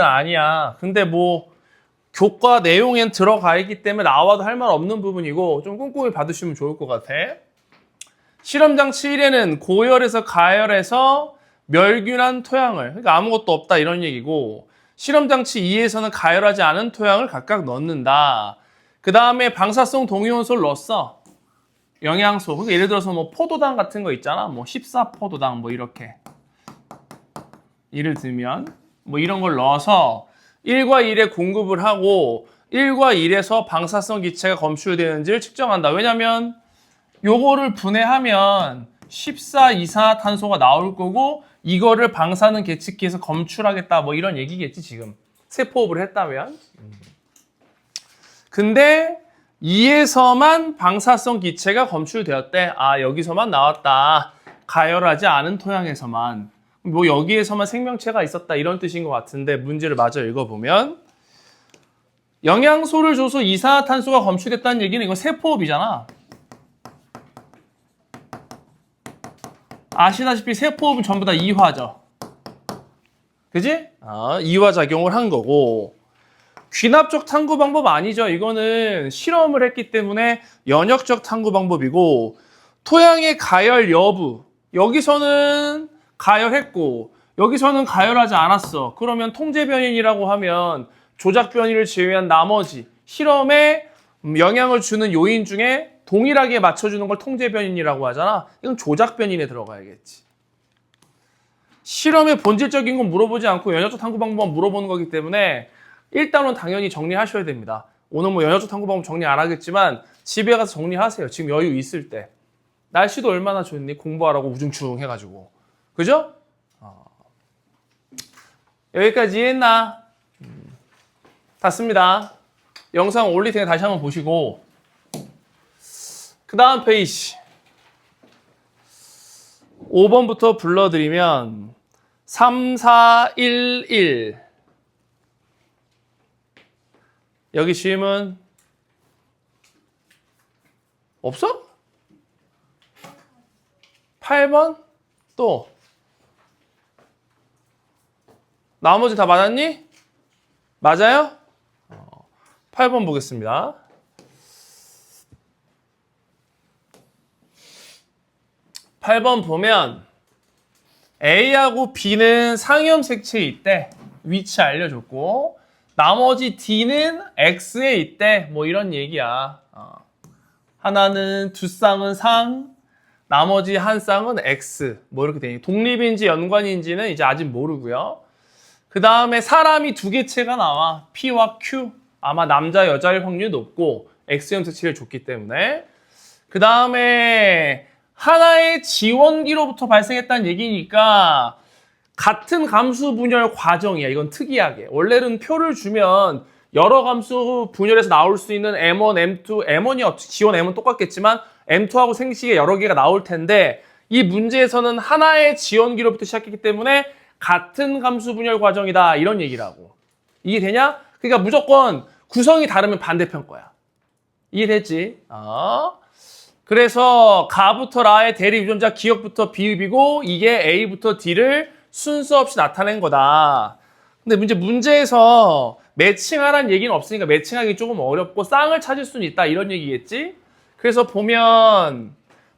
아니야. 근데 뭐 교과 내용엔 들어가 있기 때문에 나와도 할 말 없는 부분이고 좀 꼼꼼히 받으시면 좋을 것 같아. 실험장치 1에는 고열에서 가열해서 멸균한 토양을, 그러니까 아무것도 없다 이런 얘기고, 실험장치 2에서는 가열하지 않은 토양을 각각 넣는다. 그 다음에 방사성 동위원소를 넣었어. 영양소. 그러니까 예를 들어서 뭐 포도당 같은 거 있잖아. 뭐 14포도당 뭐 이렇게. 예를 들면 뭐 이런 걸 넣어서 1과 1에 공급을 하고 1과 1에서 방사성 기체가 검출되는지를 측정한다. 왜냐면 요거를 분해하면 14이산화탄소가 나올 거고 이거를 방사능 계측기에서 검출하겠다 뭐 이런 얘기겠지 지금. 세포업을 했다면. 근데 2에서만 방사성 기체가 검출되었대. 아, 여기서만 나왔다. 가열하지 않은 토양에서만. 뭐 여기에서만 생명체가 있었다 이런 뜻인 것 같은데 문제를 마저 읽어보면 영양소를 줘서 이산화탄소가 검출됐다는 얘기는 이건 세포업이잖아. 아시다시피 세포업은 전부 다 이화죠. 그지? 이화작용을 한 거고 귀납적 탐구 방법 아니죠. 이거는 실험을 했기 때문에 연역적 탐구 방법이고 토양의 가열 여부 여기서는 가열했고 여기서는 가열하지 않았어. 그러면 통제 변인이라고 하면 조작 변이를 제외한 나머지 실험에 영향을 주는 요인 중에 동일하게 맞춰주는 걸 통제 변인이라고 하잖아. 이건 조작 변인에 들어가야겠지. 실험의 본질적인 건 물어보지 않고 연역적 탐구 방법만 물어보는 거기 때문에 일단은 당연히 정리하셔야 됩니다. 오늘 뭐 연역적 탐구 방법 정리 안 하겠지만 집에 가서 정리하세요. 지금 여유 있을 때. 날씨도 얼마나 좋니? 공부하라고 우중충 해가지고. 그죠? 여기까지 이해했나? 닿습니다. 영상 올릴 테니 다시 한번 보시고 그 다음 페이지 5번부터 불러드리면 3, 4, 1, 1 여기 질문 없어? 8번? 또 나머지 다 맞았니? 맞아요? 8번 보겠습니다. 8번 보면 A하고 B는 상염색체에 있대. 위치 알려줬고 나머지 D는 X에 있대. 뭐 이런 얘기야. 하나는 두 쌍은 상, 나머지 한 쌍은 X. 뭐 이렇게 되니 독립인지 연관인지는 이제 아직 모르고요. 그 다음에 사람이 두 개체가 나와. P와 Q. 아마 남자 여자일 확률이 높고 X형 색체를 줬기 때문에. 그 다음에 하나의 지원기로부터 발생했다는 얘기니까 같은 감수 분열 과정이야. 이건 특이하게. 원래는 표를 주면 여러 감수 분열에서 나올 수 있는 M1, M2, M1이 지원 M은 똑같겠지만 M2하고 생식에 여러 개가 나올 텐데 이 문제에서는 하나의 지원기로부터 시작했기 때문에 같은 감수 분열 과정이다. 이런 얘기라고. 이해되냐? 그러니까 무조건 구성이 다르면 반대편 거야. 이해됐지? 그래서 가부터 라의 대립 유전자 기억부터 비읍이고 이게 A부터 D를 순서 없이 나타낸 거다. 근데 문제에서 매칭하라는 얘기는 없으니까 매칭하기 조금 어렵고 쌍을 찾을 수는 있다 이런 얘기겠지? 그래서 보면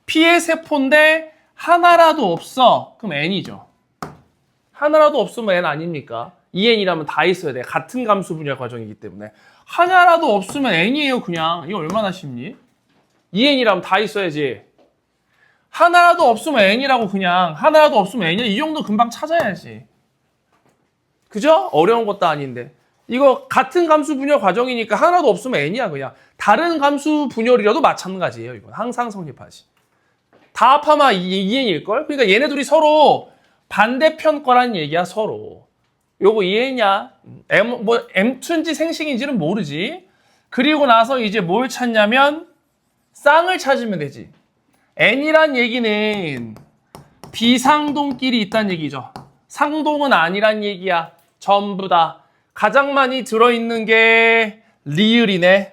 P의 세포인데 하나라도 없어. 그럼 N이죠. 하나라도 없으면 N 아닙니까? 2N이라면 다 있어야 돼. 같은 감수 분열 과정이기 때문에. 하나라도 없으면 N이에요 그냥. 이거 얼마나 쉽니? 2N이라면 다 있어야지. 하나라도 없으면 N이라고 그냥. 하나라도 없으면 N이야. 이 정도 금방 찾아야지. 그죠? 어려운 것도 아닌데. 이거 같은 감수 분열 과정이니까 하나도 없으면 N이야 그냥. 다른 감수 분열이라도 마찬가지예요. 이건 항상 성립하지. 다 합하면 2N일걸? 그러니까 얘네들이 서로 반대편 거란 얘기야 서로. 요거 이해했냐? M2인지 생식인지는 모르지. 그리고 나서 이제 뭘 찾냐면 쌍을 찾으면 되지. N이란 얘기는 비상동끼리 있다는 얘기죠. 상동은 아니란 얘기야. 전부 다. 가장 많이 들어있는 게 리을이네.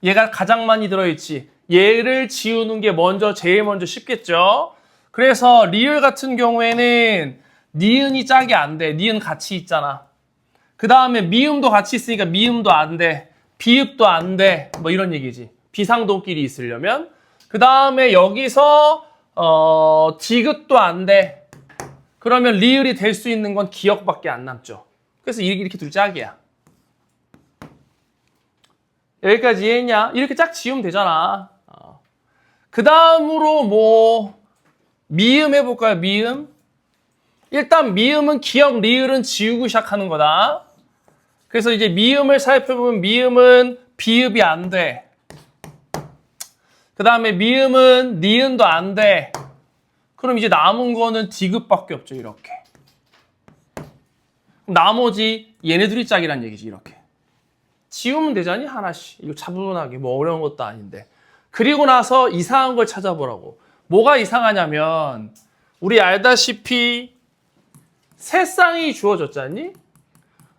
얘가 가장 많이 들어있지. 얘를 지우는 게 제일 먼저 쉽겠죠. 그래서 리을 같은 경우에는 니은이 짝이 안 돼. 니은 같이 있잖아. 그 다음에 미음도 같이 있으니까 미음도 안 돼. 비읍도 안 돼. 뭐 이런 얘기지. 비상도끼리 있으려면. 그 다음에 여기서 디귿도 안 돼. 그러면 리을이 될 수 있는 건 기역밖에 안 남죠. 그래서 이렇게 둘 짝이야. 여기까지 이해했냐? 이렇게 짝 지우면 되잖아. 그 다음으로 뭐 미음 해볼까요? 미음. 일단 미음은 기역, 리을은 지우고 시작하는 거다. 그래서 이제 미음을 살펴보면 미음은 비읍이 안 돼. 그 다음에 미음은 니은도 안 돼. 그럼 이제 남은 거는 디귿밖에 없죠. 이렇게. 나머지 얘네들이 짝이란 얘기지. 이렇게. 지우면 되잖니? 하나씩. 이거 차분하게. 뭐 어려운 것도 아닌데. 그리고 나서 이상한 걸 찾아보라고. 뭐가 이상하냐면 우리 알다시피 세 쌍이 주어졌잖니?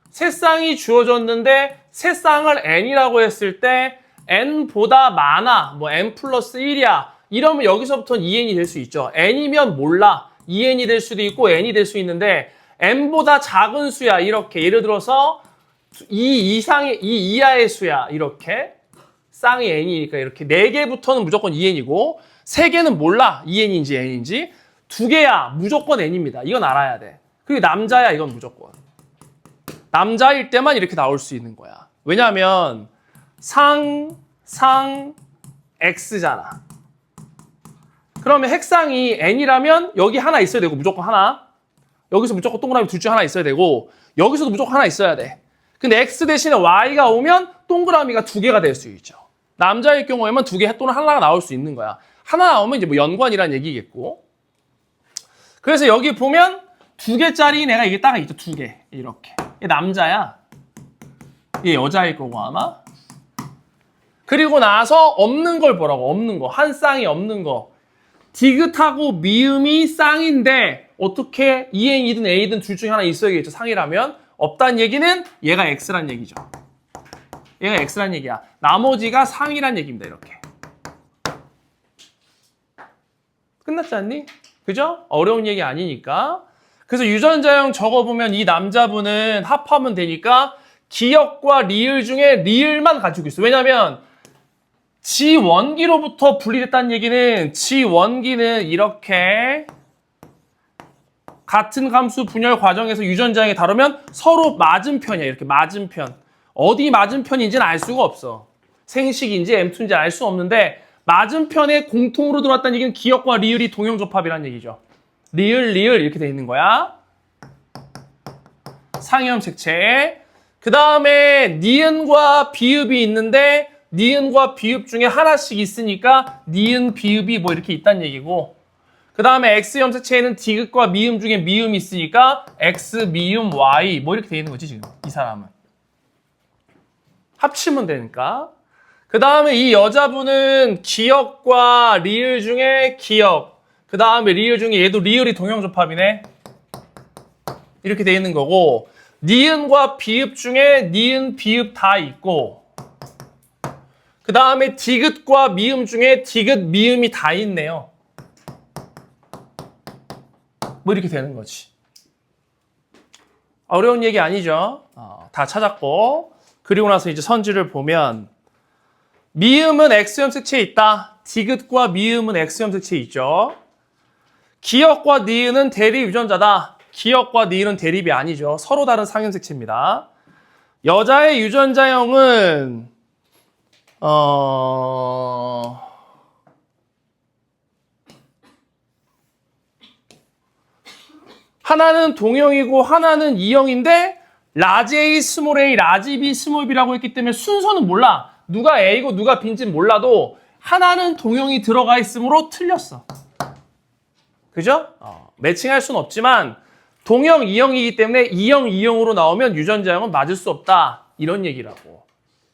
세 쌍이 주어졌는데 세 쌍을 n이라고 했을 때 n보다 많아. 뭐 n 플러스 1이야. 이러면 여기서부터는 2n이 될 수 있죠. n이면 몰라. 2n이 될 수도 있고 n이 될 수 있는데 n보다 작은 수야. 이렇게. 예를 들어서 이 이하의 수야. 이렇게. 쌍이 n이니까 이렇게 4개부터는 무조건 2n이고 3개는 몰라. 2n인지 n인지. 2개야. 무조건 n입니다. 이건 알아야 돼. 그리고 남자야. 이건 무조건. 남자일 때만 이렇게 나올 수 있는 거야. 왜냐하면 X잖아. 그러면 핵상이 n이라면 여기 하나 있어야 되고 무조건 하나. 여기서 무조건 동그라미 둘 중 하나 있어야 되고 여기서도 무조건 하나 있어야 돼. 근데 X 대신에 Y가 오면 동그라미가 2개가 될 수 있죠. 남자일 경우에만 2개 또는 하나가 나올 수 있는 거야. 하나 나오면 이제 뭐 연관이라는 얘기겠고. 그래서 여기 보면 2개짜리 내가 이게 딱 있죠. 2개. 이렇게. 얘 남자야. 얘 여자일 거고 아마. 그리고 나서 없는 걸 보라고. 없는 거. 한 쌍이 없는 거. 디귿하고 미음이 쌍인데 어떻게 EN이든 A든 둘 중에 하나 있어야겠죠. 상이라면. 없다는 얘기는 얘가 X란 얘기죠. 얘가 X란 얘기야. 나머지가 상이란 얘기입니다. 이렇게. 끝났지 않니? 그죠? 어려운 얘기 아니니까. 그래서 유전자형 적어보면 이 남자분은 합하면 되니까 기역과 리을 중에 리을만 가지고 있어. 왜냐면 지원기로부터 분리됐다는 얘기는 지원기는 이렇게 같은 감수 분열 과정에서 유전자형이 다루면 서로 맞은편이야. 이렇게 맞은편. 어디 맞은편인지는 알 수가 없어. 생식인지 M2인지 알 수 없는데 맞은편에 공통으로 들어왔다는 얘기는 기역과 리을이 동형접합이라는 얘기죠. 리을 이렇게 돼 있는 거야. 상형 색채. 그 다음에 니은과 비읍이 있는데 니은과 비읍 중에 하나씩 있으니까 니은, 비읍이 뭐 이렇게 있다는 얘기고 그 다음에 X형 색채에는 디귿과 미음 중에 미음이 있으니까 X, 미음, Y 뭐 이렇게 돼 있는 거지 지금 이 사람은. 합치면 되니까. 그 다음에 이 여자분은 기역과 리을 중에 기역 그 다음에 리을 중에 얘도 리을이 동형접합이네. 이렇게 돼 있는 거고 니은과 비읍 중에 니은, 비읍 다 있고 그 다음에 디귿과 미음 중에 디귿, 미음이 다 있네요. 뭐 이렇게 되는 거지. 어려운 얘기 아니죠. 다 찾았고 그리고 나서 이제 선지를 보면 미음은 X형 색채에 있다. 디귿과 미음은 X형 색채에 있죠. 기역과 니은은 대립 유전자다. 기역과 니은은 대립이 아니죠. 서로 다른 상형 색채입니다. 여자의 유전자형은 하나는 동형이고 하나는 이형인데 라지 A, 스몰 A, 라지 B, 스몰 B라고 했기 때문에 순서는 몰라. 누가 A고 누가 B인지는 몰라도 하나는 동형이 들어가 있으므로 틀렸어. 그죠? 매칭할 수는 없지만 동형, 이형이기 때문에 이형, 이형으로 나오면 유전자형은 맞을 수 없다. 이런 얘기라고.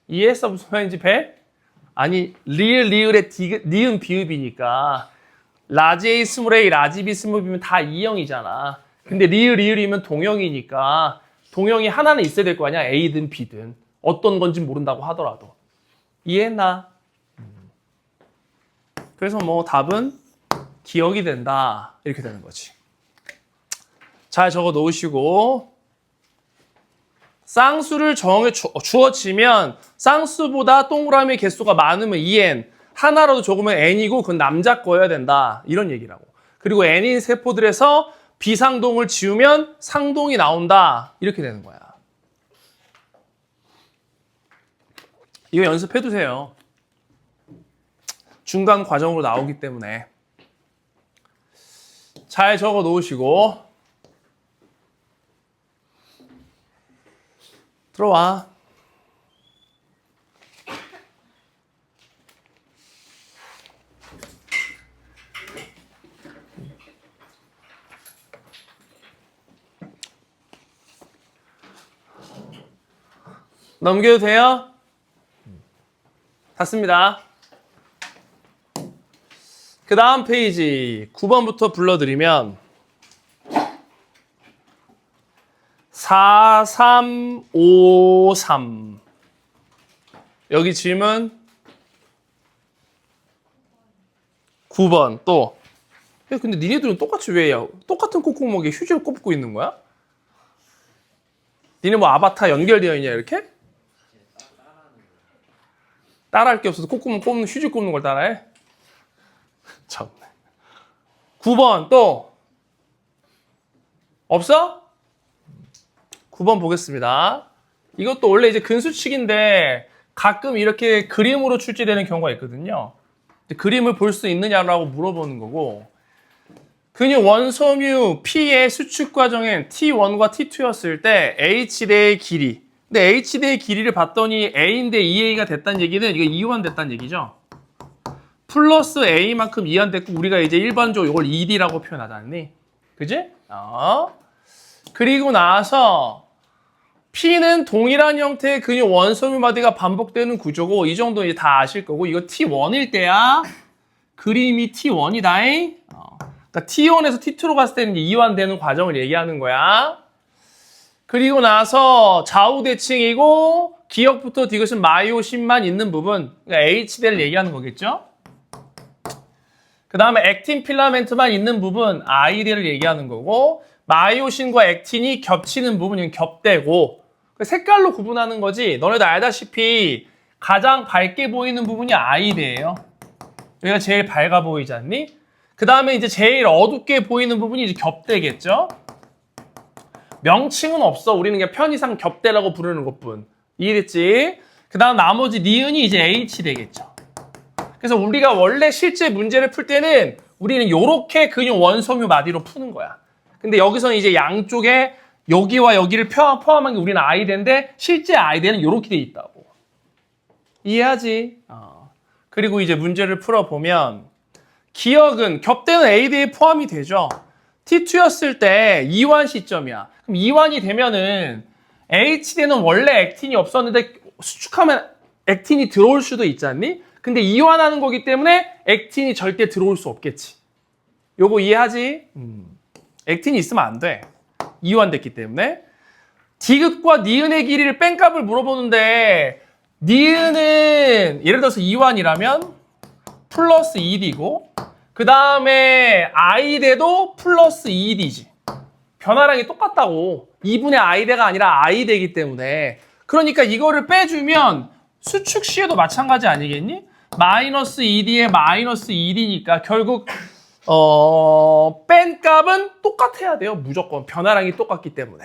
이해했어? 무슨 말인지 배? 아니 리을의 니은 비읍이니까 라지 A, 스몰 A, 라지 B, 스몰 B면 다 이형이잖아. 근데 리을이면 동형이니까 동형이 하나는 있어야 될 거 아니야. A든 B든. 어떤 건지 모른다고 하더라도. 이해했나? 그래서 뭐 답은 기억이 된다. 이렇게 되는 거지. 잘 적어 놓으시고 쌍수를 정해 주어지면 쌍수보다 동그라미 개수가 많으면 2n, 하나라도 적으면 n이고 그건 남자 거여야 된다. 이런 얘기라고. 그리고 n인 세포들에서 비상동을 지우면 상동이 나온다. 이렇게 되는 거야. 이거 연습해 두세요. 중간 과정으로 나오기 때문에. 잘 적어 놓으시고 들어와. 넘겨도 돼요? 닫습니다. 그 다음 페이지 9번부터 불러드리면 4353 여기 질문 9번 또 근데 니네들은 똑같이 왜 똑같은 콧구멍에 휴지를 꼽고 있는 거야? 니네 뭐 아바타 연결되어 있냐 이렇게? 따라할 게 없어서 콧구멍 꼽는 휴지 꼽는 걸 따라해? 참. 9번 또 없어? 9번 보겠습니다. 이것도 원래 이제 근수칙인데 가끔 이렇게 그림으로 출제되는 경우가 있거든요. 그림을 볼 수 있느냐라고 물어보는 거고 근육 원섬유 P의 수축 과정엔 T1과 T2였을 때 H대의 길이 근데 H대의 길이를 봤더니 A인데 2A가 됐다는 얘기는 이거 이완됐다는 얘기죠. 플러스 A만큼 이완됐고 우리가 이제 일반적으로 이걸 2D라고 표현하잖니. 그지? 그리고 나서 P는 동일한 형태의 근육 원섬유 마디가 반복되는 구조고 이 정도 이제 다 아실 거고 이거 T1일 때야 그림이 T1이다. 그러니까 T1에서 T2로 갔을 때는 이제 이완되는 과정을 얘기하는 거야. 그리고 나서 좌우 대칭이고 기역부터 디귿은 마이오신만 있는 부분 그러니까 H대를 얘기하는 거겠죠. 그 다음에 액틴 필라멘트만 있는 부분 I대를 얘기하는 거고 마이오신과 액틴이 겹치는 부분은 겹대고 색깔로 구분하는 거지 너네도 알다시피 가장 밝게 보이는 부분이 I대예요. 여기가 제일 밝아 보이지 않니? 그 다음에 이제 제일 어둡게 보이는 부분이 이제 겹대겠죠? 명칭은 없어. 우리는 그냥 편의상 겹대라고 부르는 것뿐. 이해됐지? 그 다음 나머지 니은이 이제 H대겠죠. 그래서 우리가 원래 실제 문제를 풀 때는 우리는 이렇게 근육 원섬유 마디로 푸는 거야. 근데 여기서는 이제 양쪽에 여기와 여기를 포함한 게 우리는 I대인데 실제 I대는 이렇게 돼 있다고. 이해하지? 그리고 이제 문제를 풀어보면 기역은 겹대는 A대에 포함이 되죠. T2였을 때 이완 시점이야. 그럼 이완이 되면은 H대는 원래 액틴이 없었는데 수축하면 액틴이 들어올 수도 있지 않니? 근데 이완하는 거기 때문에 액틴이 절대 들어올 수 없겠지. 요거 이해하지? 액틴이 있으면 안 돼. 이완됐기 때문에. 디귿과 니은의 길이를 뺀값을 물어보는데 니은은 예를 들어서 이완이라면 플러스 2D고 그 다음에 I대도 플러스 2D지. 변화량이 똑같다고. 2분의 I대가 아니라 I대이기 때문에. 그러니까 이거를 빼주면 수축 시에도 마찬가지 아니겠니? 마이너스 2D에 마이너스 2D니까 결국 뺀 값은 똑같아야 돼요. 무조건. 변화량이 똑같기 때문에.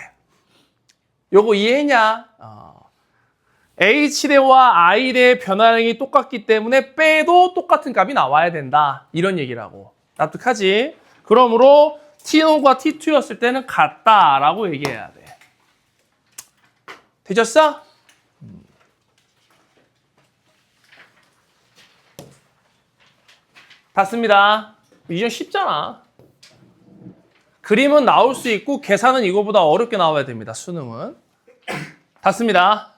요거 이해했냐? H대와 I대의 변화량이 똑같기 때문에 빼도 똑같은 값이 나와야 된다. 이런 얘기라고. 납득하지? 그러므로 T1과 T2였을 때는 같다라고 얘기해야 돼. 되셨어? 닫습니다. 이제 쉽잖아. 그림은 나올 수 있고 계산은 이거보다 어렵게 나와야 됩니다. 수능은. 닫습니다.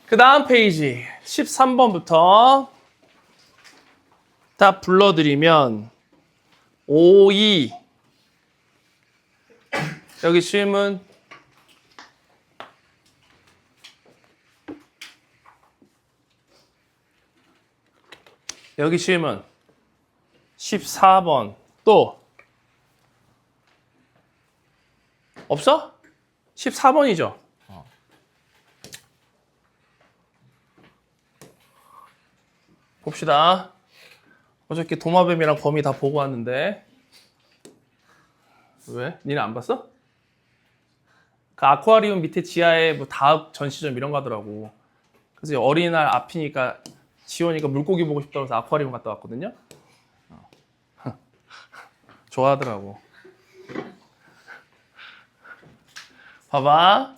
그 다음 페이지 13번부터 다 불러드리면 5, 2 여기 질문 여기 질문 14번 또 없어? 14번이죠. 봅시다. 어저께 도마뱀이랑 거미 다 보고 왔는데. 왜? 니네 안 봤어? 그 아쿠아리움 밑에 지하에 뭐 다읍 전시점 이런 거 하더라고. 그래서 어린이날 앞이니까 지원이가 물고기 보고 싶다고 해서 아쿠아리움 갔다 왔거든요. 좋아하더라고. 봐봐.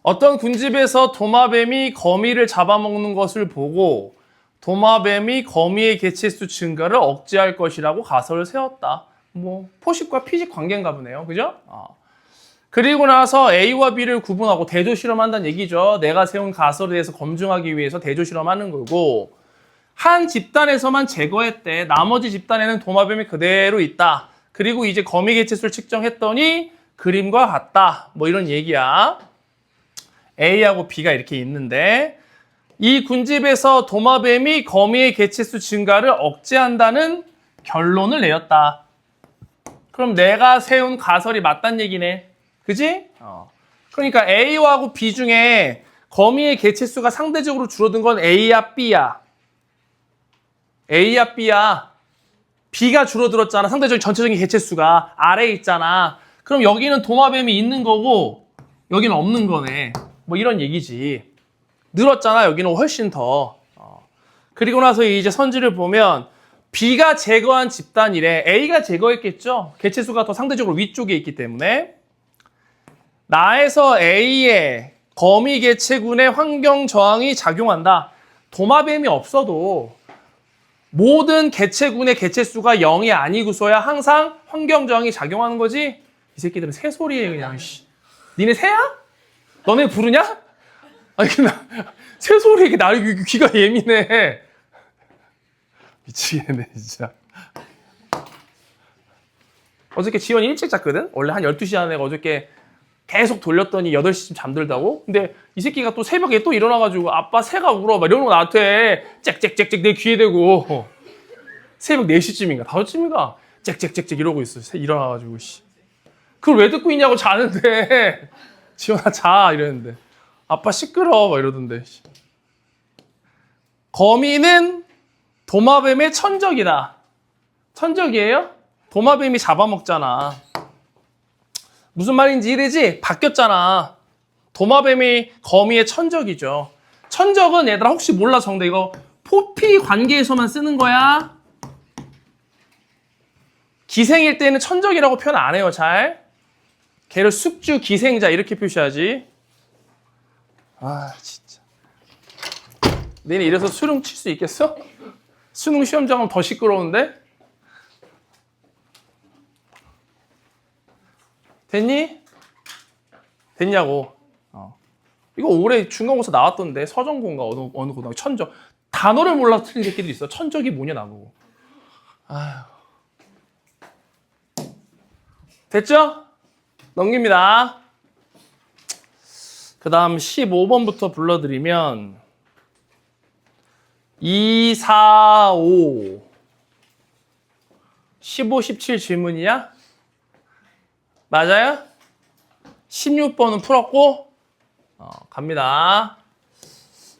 어떤 군집에서 도마뱀이 거미를 잡아먹는 것을 보고 도마뱀이 거미의 개체수 증가를 억제할 것이라고 가설을 세웠다. 뭐 포식과 피식 관계인가 보네요. 그죠? 그리고 나서 A와 B를 구분하고 대조 실험한다는 얘기죠. 내가 세운 가설에 대해서 검증하기 위해서 대조 실험하는 거고, 한 집단에서만 제거했대. 나머지 집단에는 도마뱀이 그대로 있다. 그리고 이제 거미 개체수를 측정했더니 그림과 같다. 뭐 이런 얘기야. A하고 B가 이렇게 있는데, 이 군집에서 도마뱀이 거미의 개체수 증가를 억제한다는 결론을 내렸다. 그럼 내가 세운 가설이 맞단 얘기네. 그지? 그러니까 A하고 B 중에 거미의 개체수가 상대적으로 줄어든 건 A야, B야? A야, B야? B가 줄어들었잖아. 상대적인 전체적인 개체수가 아래에 있잖아. 그럼 여기는 도마뱀이 있는 거고 여기는 없는 거네. 뭐 이런 얘기지. 늘었잖아. 여기는 훨씬 더. 그리고 나서 이제 선지를 보면 B가 제거한 집단이래. A가 제거했겠죠? 개체수가 더 상대적으로 위쪽에 있기 때문에. 나에서 A의 거미 개체군의 환경 저항이 작용한다. 도마뱀이 없어도 모든 개체군의 개체수가 0이 아니고서야 항상 환경 저항이 작용하는 거지? 이 새끼들은 새소리에 그냥. 니네 새야? 너네 부르냐? 아니 그냥 새소리에 나를 귀가 예민해. 미치겠네 진짜. 어저께 지원이 일찍 잤거든? 원래 한 12시 안에 어저께 계속 돌렸더니 8시쯤 잠들다고? 근데 이 새끼가 또 새벽에 또 일어나가지고 아빠 새가 울어 막 이러는 거 나한테 짹짹짹짹 내 귀에 대고 새벽 4시쯤인가 5시쯤인가 짹짹짹짹 이러고 있어. 새 일어나가지고 씨. 그걸 왜 듣고 있냐고 자는데 지원아 자 이랬는데 아빠 시끄러워 막 이러던데. 거미는 도마뱀의 천적이다. 천적이에요? 도마뱀이 잡아먹잖아. 무슨 말인지 이해되지? 바뀌었잖아. 도마뱀이 거미의 천적이죠. 천적은 얘들아 혹시 몰라 정대 이거 포피 관계에서만 쓰는 거야? 기생일 때는 천적이라고 표현 안 해요. 잘. 걔를 숙주 기생자 이렇게 표시하지. 아 진짜. 너네 이래서 수능 칠 수 있겠어? 수능 시험장은 더 시끄러운데? 됐니? 됐냐고. 이거 올해 중간고사 나왔던데 서정고인가 어느 고등학교 천적. 단어를 몰라 틀린 새끼들이 있어. 천적이 뭐냐 나보고. 아휴. 됐죠? 넘깁니다. 그 다음 15번부터 불러드리면 2, 4, 5 15, 17 질문이야? 맞아요? 16번은 풀었고 갑니다.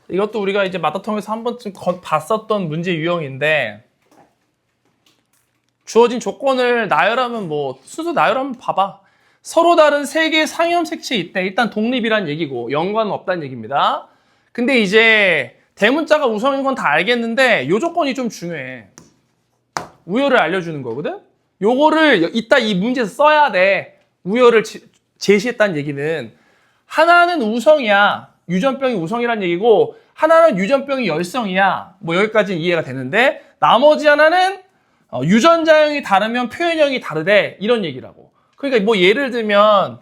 이것도 우리가 이제 마라톤에서 한 번쯤 봤었던 문제 유형인데 주어진 조건을 나열하면 뭐 순서 나열하면 봐봐. 서로 다른 세 개의 상형 색채 있대. 일단 독립이란 얘기고 연관은 없다는 얘기입니다. 근데 이제 대문자가 우성인 건 다 알겠는데 요 조건이 좀 중요해. 우열을 알려주는 거거든? 요거를 이따 이 문제에서 써야 돼. 우열을 제시했다는 얘기는 하나는 우성이야. 유전병이 우성이란 얘기고 하나는 유전병이 열성이야. 뭐 여기까지는 이해가 되는데 나머지 하나는 유전자형이 다르면 표현형이 다르대. 이런 얘기라고. 그러니까 뭐 예를 들면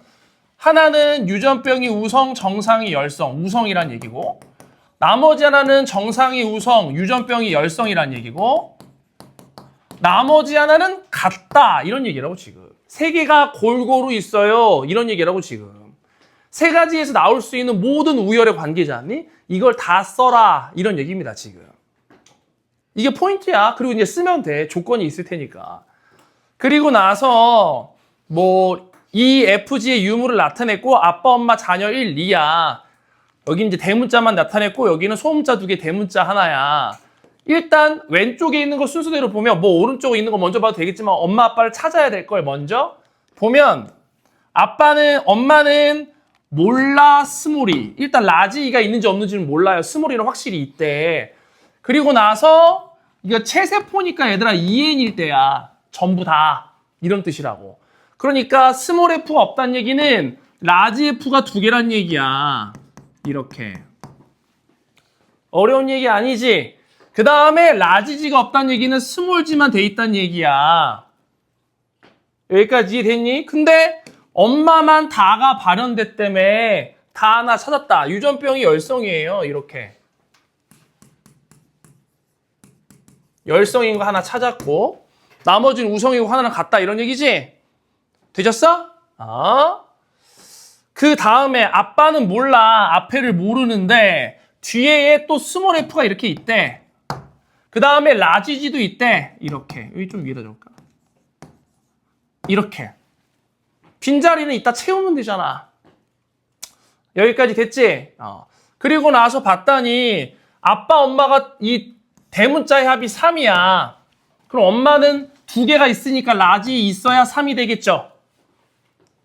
하나는 유전병이 우성, 정상이 열성, 우성이란 얘기고 나머지 하나는 정상이 우성, 유전병이 열성이란 얘기고 나머지 하나는 같다. 이런 얘기라고 지금. 세 개가 골고루 있어요. 이런 얘기라고 지금. 세 가지에서 나올 수 있는 모든 우열의 관계자니 이걸 다 써라. 이런 얘기입니다. 지금. 이게 포인트야. 그리고 이제 쓰면 돼. 조건이 있을 테니까. 그리고 나서 뭐 이 FG의 유무를 나타냈고 아빠, 엄마, 자녀 1, 2야. 여기 이제 대문자만 나타냈고 여기는 소문자 2개, 대문자 하나야. 일단 왼쪽에 있는 거 순서대로 보면 뭐 오른쪽에 있는 거 먼저 봐도 되겠지만 엄마, 아빠를 찾아야 될 걸 먼저 보면 엄마는 몰라 스몰이. 일단 라지가 있는지 없는지는 몰라요. 스몰이는 확실히 있대. 그리고 나서 이거 체세포니까 얘들아 EN일 때야. 전부 다. 이런 뜻이라고. 그러니까 스몰 F가 없다는 얘기는 라지 F가 2개란 얘기야. 이렇게. 어려운 얘기 아니지? 그 다음에 라지 G가 없다는 얘기는 스몰 G만 돼 있다는 얘기야. 여기까지 이해됐니? 근데 엄마만 다가 발현됐다며 다 하나 찾았다. 유전병이 열성이에요. 이렇게. 열성인 거 하나 찾았고 나머지는 우성이고 하나는 같다. 이런 얘기지? 되셨어? 그 다음에 아빠는 몰라. 앞에를 모르는데 뒤에 또 스몰 F가 이렇게 있대. 그 다음에 라지지도 있대. 이렇게. 여기 좀 위에다 줄까? 이렇게. 빈자리는 이따 채우면 되잖아. 여기까지 됐지? 그리고 나서 봤더니 아빠, 엄마가 이 대문자의 합이 3이야. 그럼 엄마는 2개가 있으니까 라지 있어야 3이 되겠죠?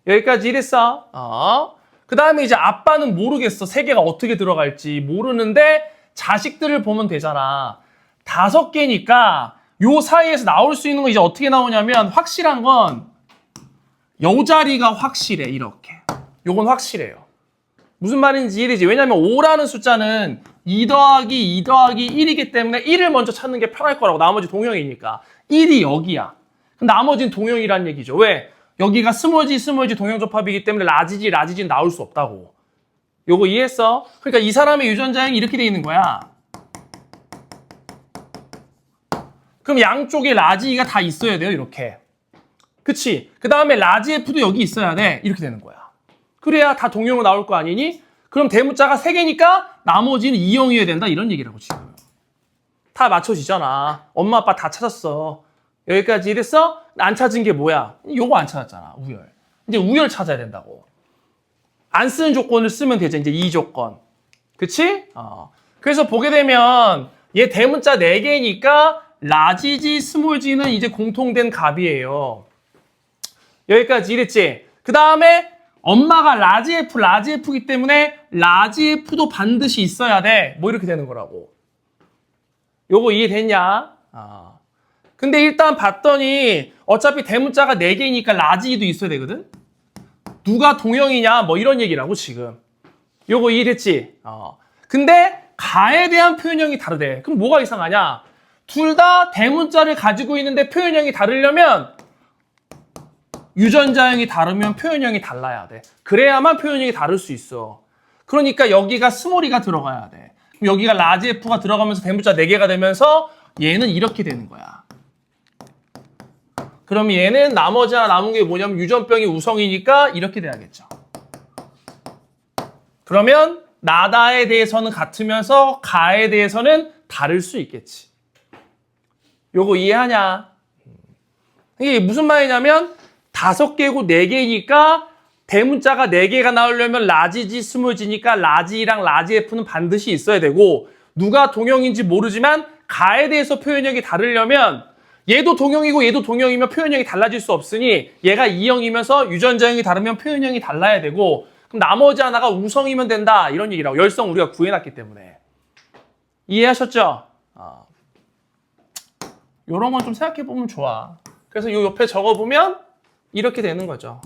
여기까지 이랬어. 그 다음에 이제 아빠는 모르겠어. 3개가 어떻게 들어갈지 모르는데 자식들을 보면 되잖아. 5개니까 요 사이에서 나올 수 있는 거 이제 어떻게 나오냐면 확실한 건 요 자리가 확실해. 이렇게. 요건 확실해요. 무슨 말인지 이해되지? 왜냐면 5라는 숫자는 2 더하기 2 더하기 1이기 때문에 1을 먼저 찾는 게 편할 거라고. 나머지 동형이니까. 1이 여기야. 그럼 나머지는 동형이란 얘기죠. 왜? 여기가 스몰지 동형접합이기 때문에 라지지는 나올 수 없다고. 요거 이해했어? 그러니까 이 사람의 유전자형이 이렇게 돼 있는 거야. 그럼 양쪽에 라지가 다 있어야 돼요. 이렇게. 그치? 그 다음에 라지 F도 여기 있어야 돼. 이렇게 되는 거야. 그래야 다 동형으로 나올 거 아니니? 그럼 대문자가 3개니까 나머지는 2형이어야 된다. 이런 얘기라고 지금. 다 맞춰지잖아. 엄마 아빠 다 찾았어. 여기까지 이랬어? 안 찾은 게 뭐야? 요거 안 찾았잖아. 우열. 이제 우열 찾아야 된다고. 안 쓰는 조건을 쓰면 되죠. 이제 이 조건. 그치? 그래서 보게 되면 얘 대문자 4개니까 라지지, 스몰지는 이제 공통된 값이에요. 여기까지 이랬지? 그 다음에 엄마가 라지 F이기 때문에 라지 F도 반드시 있어야 돼. 뭐 이렇게 되는 거라고. 요거 이해됐냐? 근데 일단 봤더니 어차피 대문자가 4개니까 라지도 있어야 되거든? 누가 동형이냐? 뭐 이런 얘기라고 지금. 요거 이해됐지? 근데 가에 대한 표현형이 다르대. 그럼 뭐가 이상하냐? 둘 다 대문자를 가지고 있는데 표현형이 다르려면 유전자형이 다르면 표현형이 달라야 돼. 그래야만 표현형이 다를 수 있어. 그러니까 여기가 스몰이가 들어가야 돼. 그럼 여기가 라지 F가 들어가면서 대문자 4개가 되면서 얘는 이렇게 되는 거야. 그럼 얘는 나머지 하나 남은 게 뭐냐면 유전병이 우성이니까 이렇게 돼야겠죠. 그러면 나다에 대해서는 같으면서 가에 대해서는 다를 수 있겠지. 요거 이해하냐? 이게 무슨 말이냐면 5개고 4개니까 대문자가 4개가 나오려면 라지지, 스몰지니까 라지랑 라지 F는 반드시 있어야 되고 누가 동형인지 모르지만 가에 대해서 표현형이 다르려면 얘도 동형이고 얘도 동형이면 표현형이 달라질 수 없으니 얘가 2형이면서 유전자형이 다르면 표현형이 달라야 되고 그럼 나머지 하나가 우성이면 된다 이런 얘기라고. 열성 우리가 구해놨기 때문에. 이해하셨죠? 요런 건 좀 생각해보면 좋아. 그래서 요 옆에 적어보면 이렇게 되는 거죠.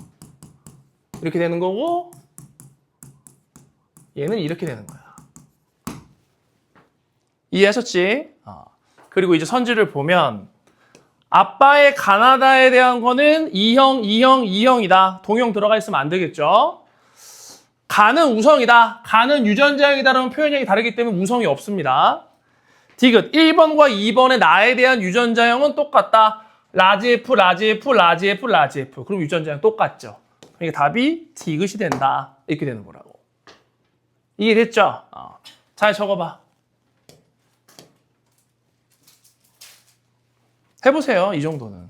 이렇게 되는 거고 얘는 이렇게 되는 거야. 이해하셨지? 그리고 이제 선지를 보면 아빠의 가나다에 대한 거는 2형, 2형, 2형이다. 동형 들어가 있으면 안 되겠죠? 가는 우성이다. 가는 유전자형이 다르면 표현형이 다르기 때문에 우성이 없습니다. 디귿 1번과 2번의 나에 대한 유전자형은 똑같다. 라지 F, 라지 F, 라지 F, 라지 F. 그럼 유전자형 똑같죠. 그러니까 답이 디귿이 된다. 이렇게 되는 거라고. 이해됐죠? 잘 적어봐. 해보세요. 이 정도는.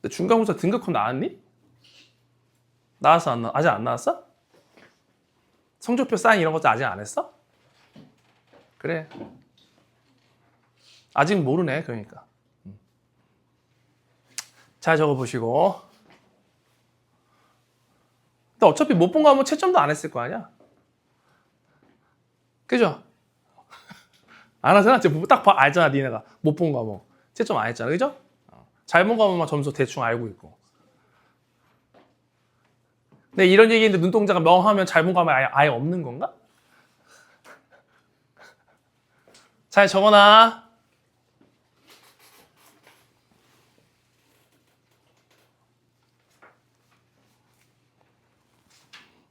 중간고사 등급컷 나왔니? 나왔어 안 나? 아직 안 나왔어? 성적표 사인 이런 것도 아직 안 했어? 그래. 아직 모르네. 그러니까. 잘 적어보시고. 근데 어차피 못 본 거 하면 채점도 안 했을 거 아니야? 그죠? 안 하잖아. 딱 알잖아. 니네가. 못 본 거 하면. 채점 안 했잖아. 그죠? 잘 본 거 하면 점수 대충 알고 있고. 근데 이런 얘기인데 눈동자가 멍하면 잘 본 거 하면 아예 없는 건가? 잘 적어놔.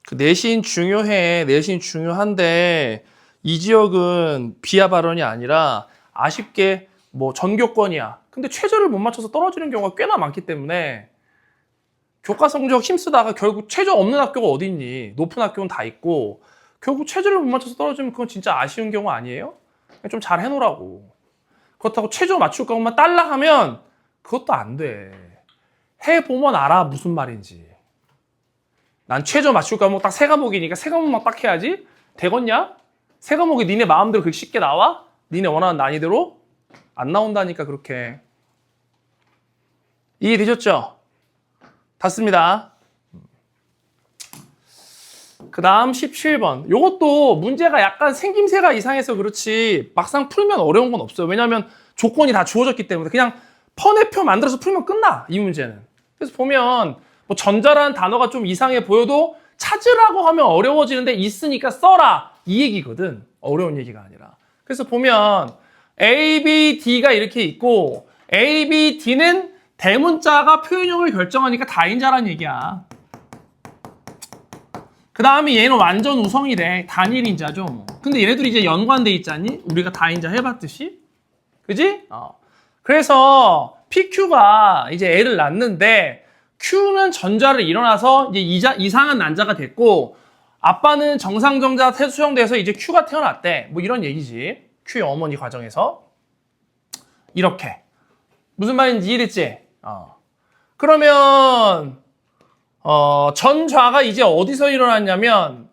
그 내신 중요해. 내신 중요한데 이 지역은 비하 발언이 아니라 아쉽게 뭐 전교권이야. 근데 최저를 못 맞춰서 떨어지는 경우가 꽤나 많기 때문에 교과 성적 힘쓰다가 결국 최저 없는 학교가 어디 있니? 높은 학교는 다 있고 결국 최저를 못 맞춰서 떨어지면 그건 진짜 아쉬운 경우 아니에요? 좀 잘 해놓으라고. 그렇다고 최저 맞출 거만 딸라 하면 그것도 안 돼. 해보면 알아 무슨 말인지. 난 최저 맞출 과목 딱 3과목이니까 3과목만 딱 해야지? 되겠냐? 3과목이 니네 마음대로 그렇게 쉽게 나와? 니네 원하는 난이대로? 안 나온다니까 그렇게. 이해되셨죠? 닫습니다. 그 다음 17번. 요것도 문제가 약간 생김새가 이상해서 그렇지 막상 풀면 어려운 건 없어요. 왜냐하면 조건이 다 주어졌기 때문에 그냥 퍼내표 만들어서 풀면 끝나 이 문제는. 그래서 보면 뭐 전자라는 단어가 좀 이상해 보여도 찾으라고 하면 어려워지는데 있으니까 써라 이 얘기거든. 어려운 얘기가 아니라. 그래서 보면 A, B, D가 이렇게 있고 A, B, D는 대문자가 표현형을 결정하니까 다인자란 얘기야. 그 다음에 얘는 완전 우성이래. 단일인자죠. 근데 얘네들이 이제 연관돼 있잖니? 우리가 다인자 해봤듯이. 그지? 그래서 PQ가 이제 애를 낳는데 Q는 전자를 일어나서 이제 이상한 난자가 됐고 아빠는 정상정자 수용돼서 이제 Q가 태어났대. 뭐 이런 얘기지. Q의 어머니 과정에서. 이렇게. 무슨 말인지 이해됐지? 그러면 전좌가 이제 어디서 일어났냐면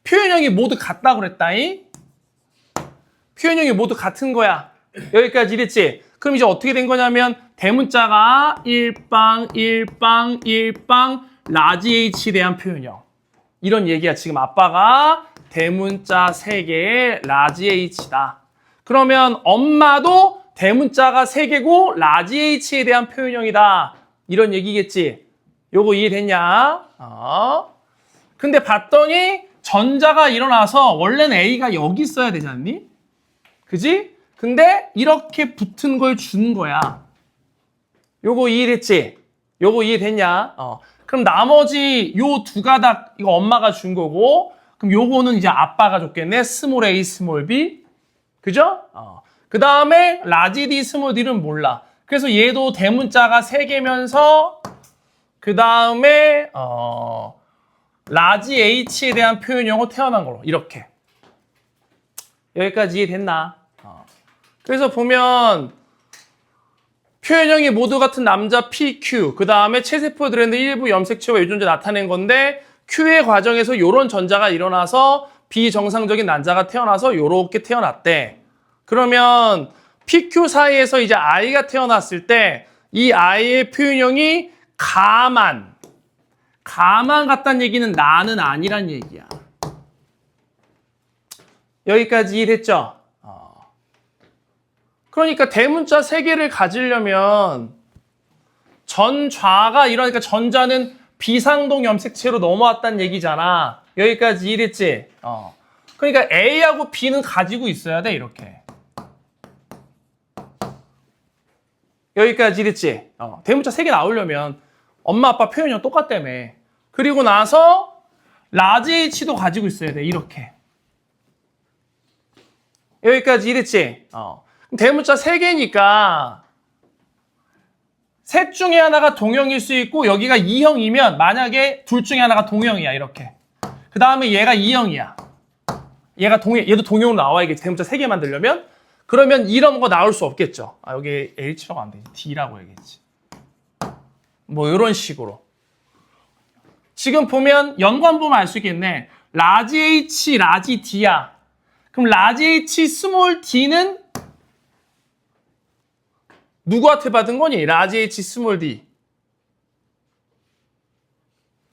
표현형이 모두 같다 그랬다잉? 표현형이 모두 같은 거야. 여기까지 이랬지? 그럼 이제 어떻게 된 거냐면 대문자가 1빵, 1빵, 1빵, 라지 H에 대한 표현형. 이런 얘기야. 지금 아빠가 대문자 3개의 라지 H다. 그러면 엄마도 대문자가 3개고 라지 H에 대한 표현형이다. 이런 얘기겠지? 요거 이해됐냐? 근데 봤더니 전자가 일어나서 원래는 A가 여기 있어야 되지 않니? 그지? 근데 이렇게 붙은 걸 준 거야. 요거 이해됐지? 요거 이해됐냐? 그럼 나머지 요 두 가닥 이거 엄마가 준 거고 그럼 요거는 이제 아빠가 줬겠네. 스몰 a, 스몰 b. 그죠? 그 다음에 라지 d, 스몰 d는 몰라. 그래서 얘도 대문자가 3개면서 그 다음에 라지 h에 대한 표현형으로 태어난 걸로 이렇게. 여기까지 이해됐나? 그래서 보면 표현형이 모두 같은 남자 PQ, 그 다음에 체세포 들어있는 일부 염색체와 유전자 나타낸 건데 Q의 과정에서 이런 전자가 일어나서 비정상적인 난자가 태어나서 이렇게 태어났대. 그러면 PQ 사이에서 이제 I가 태어났을 때 이 I의 표현형이 가만 같다는 얘기는 나는 아니란 얘기야. 여기까지 이해됐죠? 그러니까 대문자 3개를 가지려면 전좌가 이러니까 전자는 비상동 염색체로 넘어왔다는 얘기잖아. 여기까지 이해됐지? 그러니까 A하고 B는 가지고 있어야 돼. 이렇게. 여기까지 이해됐지? 대문자 3개 나오려면 엄마 아빠 표현형 똑같다며. 그리고 나서 라지 H도 가지고 있어야 돼. 이렇게. 여기까지 이해됐지? 대문자 3개니까 셋 중에 하나가 동형일 수 있고 여기가 2형이면 만약에 둘 중에 하나가 동형이야. 이렇게. 그 다음에 얘가 2형이야. 얘도 동형으로 나와야겠지. 대문자 3개 만들려면. 그러면 이런 거 나올 수 없겠죠. 여기 H라고 안 되지. D라고 해야겠지. 뭐 이런 식으로. 지금 보면 연관 보면 알 수 있겠네. 라지 H, 라지 D야. 그럼 라지 H, 스몰 D는 누구한테 받은 거니? 라지 H, 스몰 D.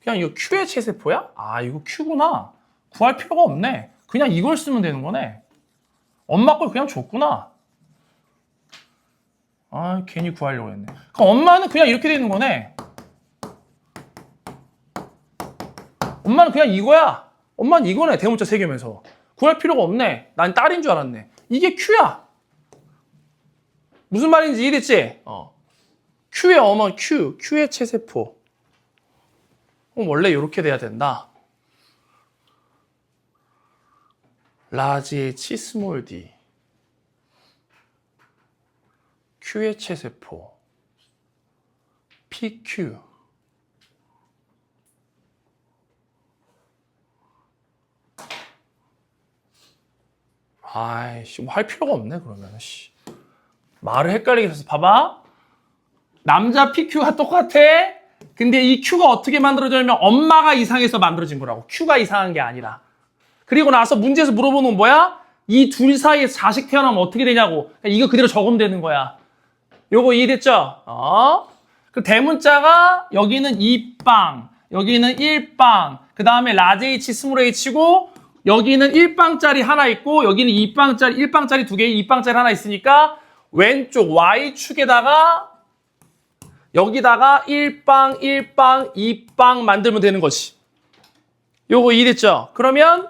그냥 이거 Q의 체세포야? 아, 이거 Q구나. 구할 필요가 없네. 그냥 이걸 쓰면 되는 거네. 엄마 걸 그냥 줬구나. 아, 괜히 구하려고 했네. 그럼 엄마는 그냥 이렇게 되는 거네. 엄마는 그냥 이거야. 엄마는 이거네. 대문자 3개면서. 구할 필요가 없네. 난 딸인 줄 알았네. 이게 Q야. 무슨 말인지 이해됐지? Q의 어머 Q. Q의 체세포. 원래 이렇게 돼야 된다. 라지 H, 스몰 D. Q의 체세포. PQ. 아이씨, 뭐 할 필요가 없네, 그러면. 씨. 말을 헷갈리게 해서 봐봐. 남자 PQ가 똑같아. 근데 이 Q가 어떻게 만들어졌냐면 엄마가 이상해서 만들어진 거라고. Q가 이상한 게 아니라. 그리고 나서 문제에서 물어보는 건 뭐야? 이 둘 사이에 자식 태어나면 어떻게 되냐고. 이거 그대로 적으면 되는 거야. 요거 이해됐죠? 그 대문자가 여기는 2빵, 여기는 1빵, 그 다음에 라지 H, 스몰 H고 여기는 1빵짜리 하나 있고 여기는 2빵짜리, 1빵짜리 2개, 2빵짜리 하나 있으니까 왼쪽 Y축에다가 여기다가 1빵, 1빵, 2빵 만들면 되는 것이. 요거 이해됐죠? 그러면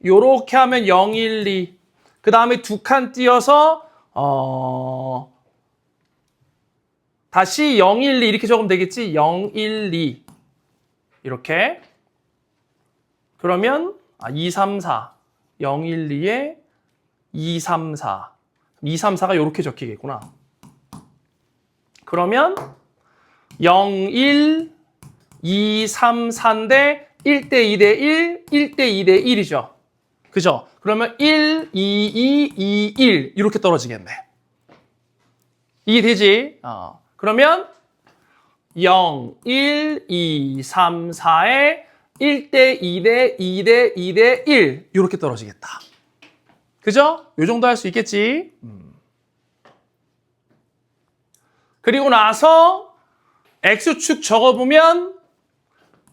요렇게 하면 0, 1, 2. 그 다음에 2칸 띄어서 다시 0, 1, 2 이렇게 적으면 되겠지? 0, 1, 2 이렇게. 그러면 2, 3, 4 0, 1, 2에 2, 3, 4 2, 3, 4가 이렇게 적히겠구나. 그러면 0, 1, 2, 3, 4인데 1대 2대 1, 1대 2대 1이죠. 그죠? 그러면 1, 2, 2, 2, 1 이렇게 떨어지겠네. 이해되지? 그러면 0, 1, 2, 3, 4에 1대 2대 2대 2대 1 이렇게 떨어지겠다. 그죠? 요 정도 할 수 있겠지? 그리고 나서 X축 적어보면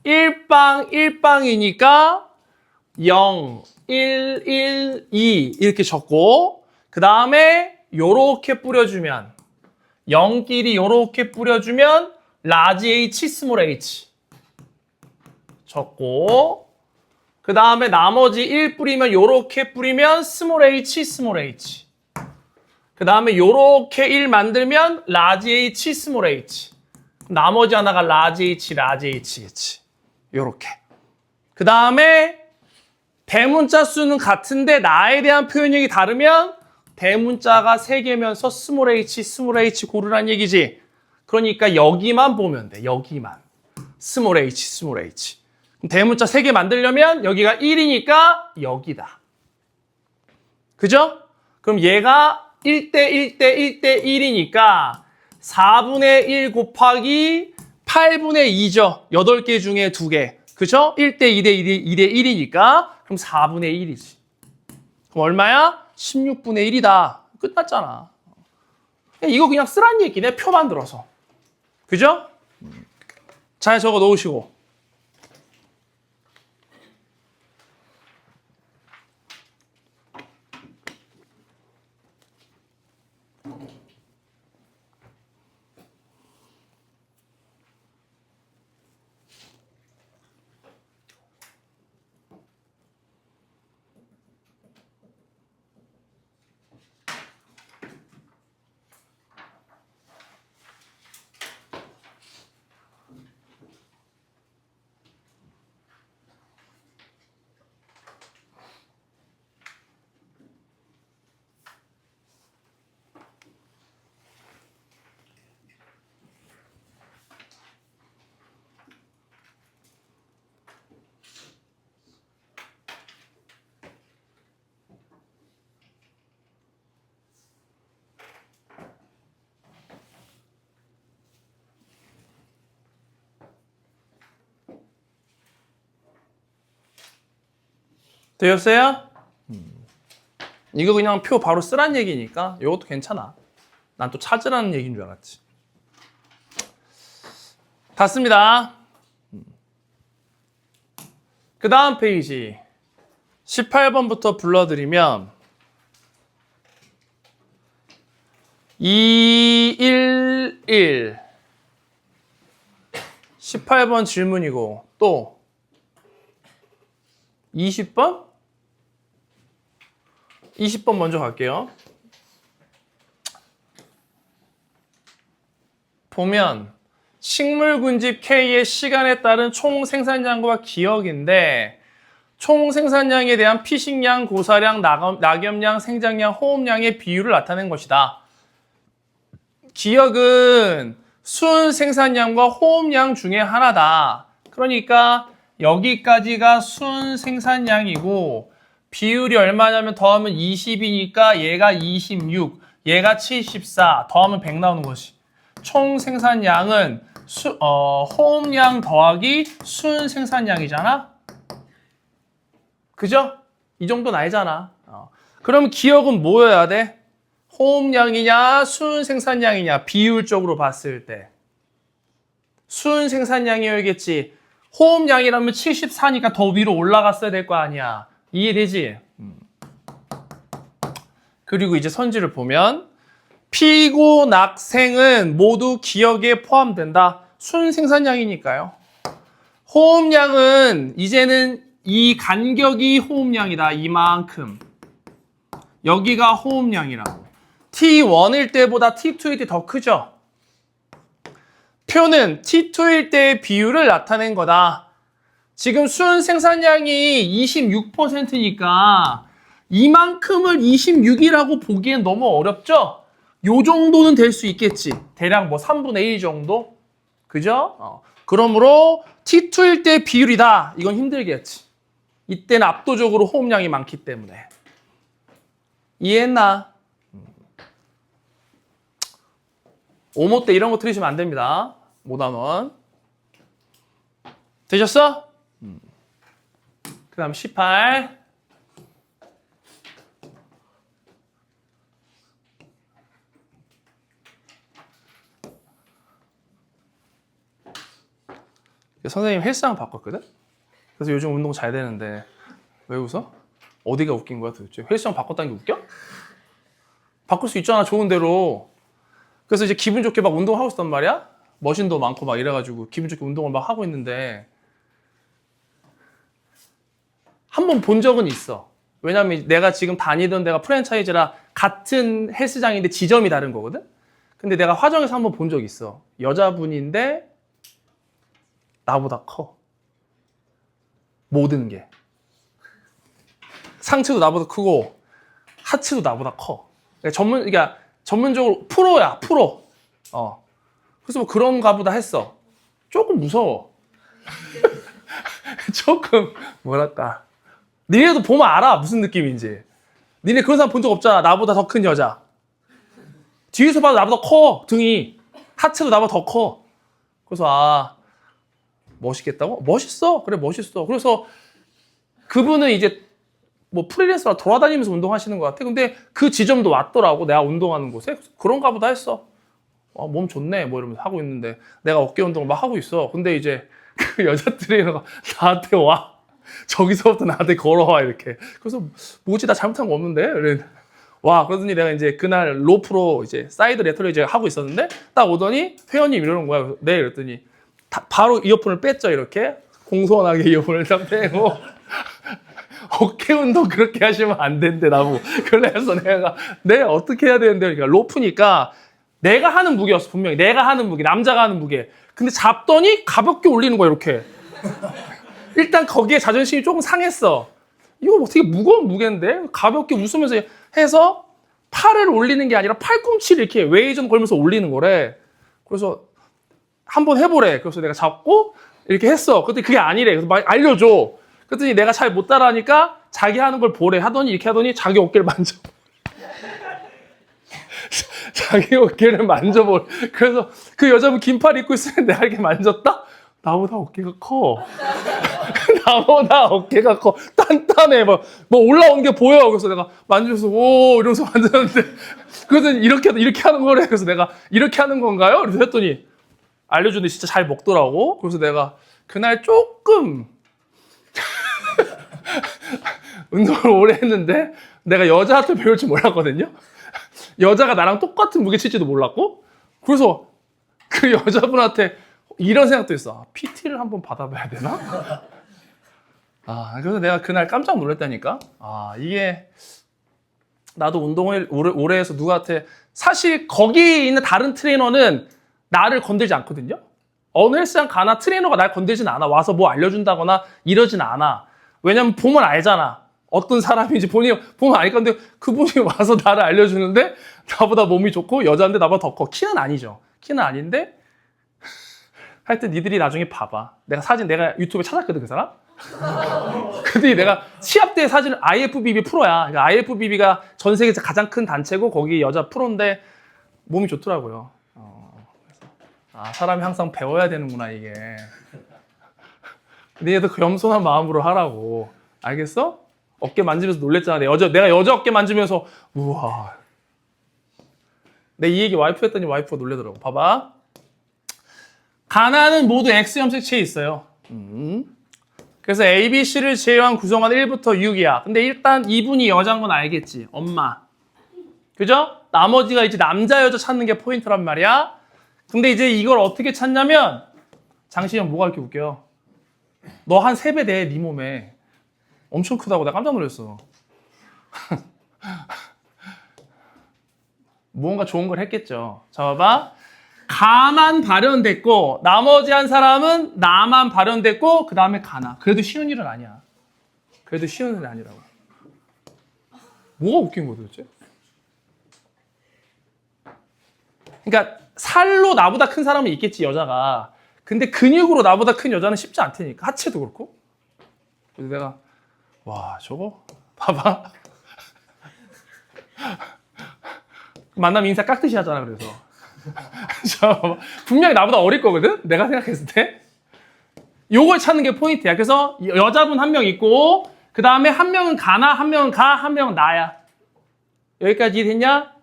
1빵 1빵이니까 0, 1, 1, 2 이렇게 적고 그 다음에 요렇게 뿌려주면 0끼리 요렇게 뿌려주면 라지 H, 스몰 H 적고 그 다음에 나머지 1 뿌리면 요렇게 뿌리면 스몰 H, 스몰 H 그 다음에 요렇게 1 만들면 라지 H, 스몰 H 나머지 하나가 라지 H, 라지 H겠지. 요렇게. 그 다음에 대문자 수는 같은데 나에 대한 표현력이 다르면 대문자가 3개면서 스몰 H, 스몰 H 고르란 얘기지. 그러니까 여기만 보면 돼. 여기만. 스몰 H, 스몰 H. 대문자 3개 만들려면 여기가 1이니까 여기다. 그죠? 그럼 얘가 1대 1대 1대 1이니까 4분의 1 곱하기 8분의 2죠. 8개 중에 2개. 그죠? 1대 2대 2대 1이니까 그럼 4분의 1이지. 그럼 얼마야? 16분의 1이다. 끝났잖아. 이거 그냥 쓰란 얘기네. 표 만들어서. 그죠? 잘 적어 놓으시고. 되셨어요? 이거 그냥 표 바로 쓰란 얘기니까 이것도 괜찮아. 난 또 찾으라는 얘기인 줄 알았지. 닫습니다. 그 다음 페이지 18번부터 불러드리면 211 18번 질문이고 또 20번? 20번 먼저 갈게요. 보면 식물군집 K의 시간에 따른 총 생산량과 기억인데 총 생산량에 대한 피식량, 고사량, 낙엽량, 생장량, 호흡량의 비율을 나타낸 것이다. 기억은 순 생산량과 호흡량 중에 하나다. 그러니까 여기까지가 순 생산량이고 비율이 얼마냐면 더하면 20이니까 얘가 26, 얘가 74, 더하면 100 나오는 것이. 총 생산량은 호흡량 더하기 순 생산량이잖아? 그죠? 이 정도는 알잖아. 그럼 기억은 뭐여야 돼? 호흡량이냐, 순 생산량이냐, 비율적으로 봤을 때. 순 생산량이어야겠지. 호흡량이라면 74니까 더 위로 올라갔어야 될 거 아니야. 이해되지? 그리고 이제 선지를 보면 피고 낙생은 모두 기억에 포함된다. 순 생산량이니까요. 호흡량은 이제는 이 간격이 호흡량이다. 이만큼. 여기가 호흡량이라고. T1일 때보다 T2일 때 더 크죠? 표는 T2일 때의 비율을 나타낸 거다. 지금 순 생산량이 26%니까 이만큼을 26이라고 보기엔 너무 어렵죠? 요 정도는 될 수 있겠지. 대략 뭐 3분의 1 정도? 그죠? 그러므로 T2일 때 비율이다. 이건 힘들겠지. 이때는 압도적으로 호흡량이 많기 때문에. 이해했나? 5모 때 이런 거 틀리시면 안 됩니다. 5단원. 되셨어? 그 다음 18. 선생님 헬스장 바꿨거든? 그래서 요즘 운동 잘 되는데 왜 웃어? 어디가 웃긴 거야 도대체? 헬스장 바꿨다는 게 웃겨? 바꿀 수 있잖아, 좋은 대로. 그래서 이제 기분 좋게 막 운동하고 있었단 말이야? 머신도 많고 막 이래가지고 기분 좋게 운동을 막 하고 있는데 한 번 본 적은 있어. 왜냐면 내가 지금 다니던 데가 프랜차이즈라 같은 헬스장인데 지점이 다른 거거든? 근데 내가 화정에서 한 번 본 적 있어. 여자분인데 나보다 커. 모든 게. 상체도 나보다 크고 하체도 나보다 커. 그러니까 전문적으로 프로야, 프로. 그래서 뭐 그런가 보다 했어. 조금 무서워. 조금 뭐랄까. 니네도 보면 알아, 무슨 느낌인지. 니네 그런 사람 본 적 없잖아. 나보다 더 큰 여자. 뒤에서 봐도 나보다 커, 등이. 하체도 나보다 더 커. 그래서 멋있겠다고? 멋있어. 그래, 멋있어. 그래서 그분은 이제 뭐 프리랜서라 돌아다니면서 운동하시는 것 같아. 근데 그 지점도 왔더라고. 내가 운동하는 곳에. 그런가 보다 했어. 몸 좋네. 뭐 이러면서 하고 있는데 내가 어깨 운동을 막 하고 있어. 근데 이제 그 여자 트레이너가 나한테 와. 저기서부터 나한테 걸어와 이렇게. 그래서 뭐지? 나 잘못한 거 없는데? 그래. 와, 그러더니 내가 이제 그날 로프로 이제 사이드 레터를 이제 하고 있었는데 딱 오더니 회원님 이러는 거야. 그래서 네, 이랬더니 바로 이어폰을 뺐죠. 이렇게 공손하게 이어폰을 딱 빼고 어깨 운동 그렇게 하시면 안 된대 나보고. 그래서 내가 네, 어떻게 해야 되는데? 그러니까 로프니까 내가 하는 무게였어. 분명히 내가 하는 무게, 남자가 하는 무게. 근데 잡더니 가볍게 올리는 거야 이렇게. 일단 거기에 자존심이 조금 상했어. 이거 어떻게 무거운 무게인데? 가볍게 웃으면서 해서 팔을 올리는 게 아니라 팔꿈치를 이렇게 웨이전 걸면서 올리는 거래. 그래서 한번 해보래. 그래서 내가 잡고 이렇게 했어. 그랬더니 그게 아니래. 그래서 막 알려줘. 그랬더니 내가 잘 못 따라하니까 자기 하는 걸 보래. 하더니 이렇게 하더니 자기 어깨를 만져. 자기 어깨를 만져보래. 그래서 그 여자분 긴팔 입고 있으면 내가 이렇게 만졌다? 나보다 어깨가 커. 나보다 어깨가 커. 단단해. 뭐 올라오는 게 보여. 그래서 내가 만지면서, 오, 이러면서 만졌는데. 그래서 이렇게 하는 거래. 그래서 내가 이렇게 하는 건가요? 그래서 했더니 알려주는데 진짜 잘 먹더라고. 그래서 내가 그날 조금 운동을 오래 했는데 내가 여자한테 배울 줄 몰랐거든요. 여자가 나랑 똑같은 무게 칠지도 몰랐고. 그래서 그 여자분한테 이런 생각도 했어. PT를 한번 받아봐야 되나? 그래서 내가 그날 깜짝 놀랐다니까. 이게 나도 운동을 오래 해서 누구한테 사실 거기 있는 다른 트레이너는 나를 건들지 않거든요. 어느 헬스장 가나 트레이너가 날 건들진 않아. 와서 뭐 알려준다거나 이러진 않아. 왜냐면 보면 알잖아. 어떤 사람인지 본인이 보면 아니까. 근데 그분이 와서 나를 알려주는데 나보다 몸이 좋고 여자인데 나보다 더 커. 키는 아니죠. 키는 아닌데 하여튼 니들이 나중에 봐봐. 내가 유튜브에 찾았거든, 그 사람. 근데 내가 시합 때 사진을 IFBB 프로야. 그러니까 IFBB가 전 세계에서 가장 큰 단체고 거기 여자 프로인데 몸이 좋더라고요. 사람이 항상 배워야 되는구나, 이게. 근데 얘도 겸손한 마음으로 하라고. 알겠어? 어깨 만지면서 놀랬잖아. 내가 여자 어깨 만지면서, 우와. 내 이 얘기 와이프 했더니 와이프가 놀래더라고. 봐봐. 가나는 모두 X염색체에 있어요. 그래서 A, B, C를 제외한 구성원 1부터 6이야. 근데 일단 이분이 여자인 건 알겠지. 엄마. 그죠? 나머지가 이제 남자, 여자 찾는 게 포인트란 말이야. 근데 이제 이걸 어떻게 찾냐면, 장시현 뭐가 이렇게 웃겨? 너 한 3배 돼, 네 몸에. 엄청 크다고. 내가 깜짝 놀랐어. 무언가 좋은 걸 했겠죠. 자, 봐봐. 가만 발현됐고, 나머지 한 사람은 나만 발현됐고, 그 다음에 가나. 그래도 쉬운 일은 아니야. 그래도 쉬운 일은 아니라고. 뭐가 웃긴 거야, 도대체? 그러니까, 살로 나보다 큰 사람은 있겠지, 여자가. 근데 근육으로 나보다 큰 여자는 쉽지 않다니까. 하체도 그렇고. 그래서 내가, 와, 저거? 봐봐. 만나면 인사 깍듯이 하잖아, 그래서. 분명히 나보다 어릴 거거든? 내가 생각했을 때. 요걸 찾는 게 포인트야. 그래서 여자분 한 명 있고, 그 다음에 한 명은 가나, 한 명은 가, 한 명은 나야. 여기까지 이해됐냐?